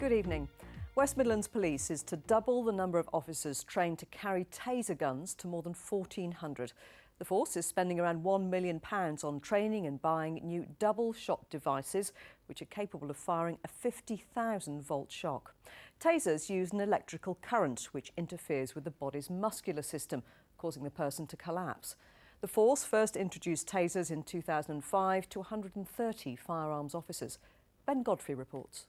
Good evening. West Midlands Police is to double the number of officers trained to carry taser guns to more than 1,400. The force is spending around £1 million on training and buying new double-shot devices which are capable of firing a 50,000-volt shock. Tasers use an electrical current which interferes with the body's muscular system, causing the person to collapse. The force first introduced tasers in 2005 to 130 firearms officers. Ben Godfrey reports.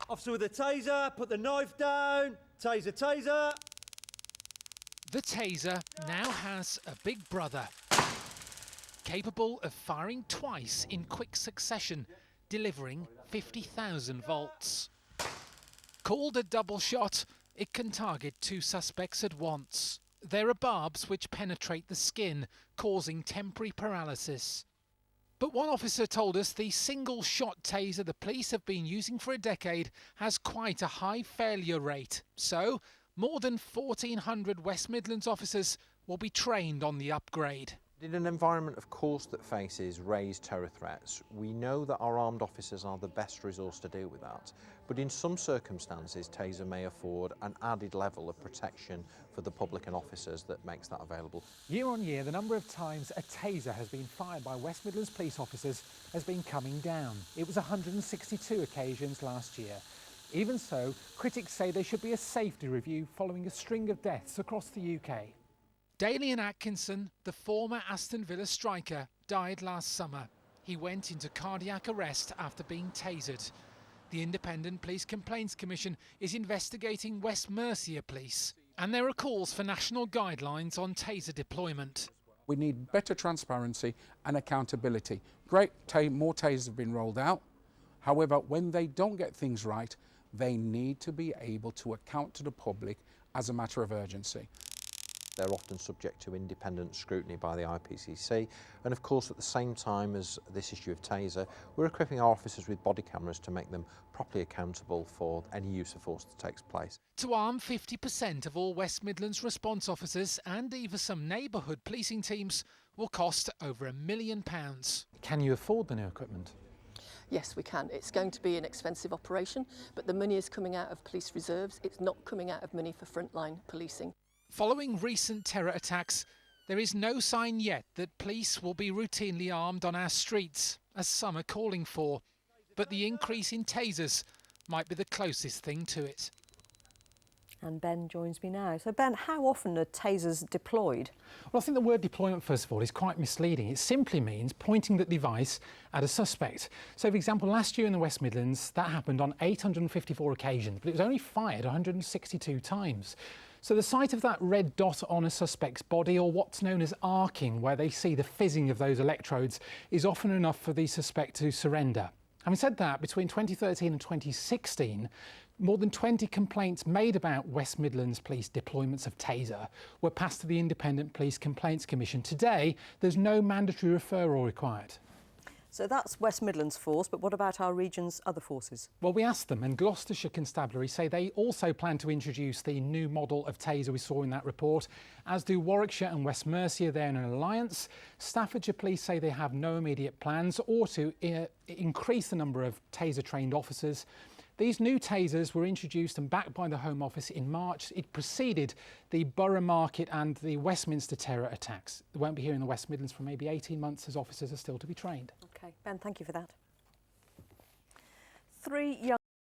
Officer with a taser, put the knife down, taser, taser. The taser now has a big brother, capable of firing twice in quick succession, delivering 50,000 volts. Called a double shot, it can target two suspects at once. There are barbs which penetrate the skin, causing temporary paralysis. But one officer told us the single-shot taser the police have been using for a decade has quite a high failure rate. So, more than 1,400 West Midlands officers will be trained on the upgrade. In an environment, of course, that faces raised terror threats, we know that our armed officers are the best resource to deal with that. But in some circumstances, taser may afford an added level of protection for the public and officers that makes that available. Year on year, the number of times a taser has been fired by West Midlands police officers has been coming down. It was 162 occasions last year. Even so, critics say there should be a safety review following a string of deaths across the UK. Dalian Atkinson, the former Aston Villa striker, died last summer. He went into cardiac arrest after being tasered. The Independent Police Complaints Commission is investigating West Mercia Police, and there are calls for national guidelines on taser deployment. We need better transparency and accountability. More tasers have been rolled out. However, when they don't get things right, they need to be able to account to the public as a matter of urgency. They're often subject to independent scrutiny by the IPCC, and of course at the same time as this issue of taser, we're equipping our officers with body cameras to make them properly accountable for any use of force that takes place. To arm 50% of all West Midlands response officers and even some neighbourhood policing teams will cost over £1 million. Can you afford the new equipment? Yes, we can. It's going to be an expensive operation, but the money is coming out of police reserves. It's not coming out of money for frontline policing. Following recent terror attacks, there is no sign yet that police will be routinely armed on our streets, as some are calling for. But the increase in tasers might be the closest thing to it. And Ben joins me now. So Ben, how often are tasers deployed? Well, I think the word deployment, first of all, is quite misleading. It simply means pointing the device at a suspect. So, for example, last year in the West Midlands, that happened on 854 occasions, but it was only fired 162 times. So the sight of that red dot on a suspect's body, or what's known as arcing, where they see the fizzing of those electrodes, is often enough for the suspect to surrender. Having said that, between 2013 and 2016, more than 20 complaints made about West Midlands Police deployments of taser were passed to the Independent Police Complaints Commission. Today, there's no mandatory referral required. So that's West Midlands force, but what about our region's other forces? Well, we asked them, and Gloucestershire Constabulary say they also plan to introduce the new model of taser we saw in that report, as do Warwickshire and West Mercia. They're in an alliance. Staffordshire Police say they have no immediate plans or to increase the number of taser-trained officers. These new tasers were introduced and backed by the Home Office in March. It preceded the Borough Market and the Westminster terror attacks. They won't be here in the West Midlands for maybe 18 months as officers are still to be trained. OK, Ben, thank you for that. 3 young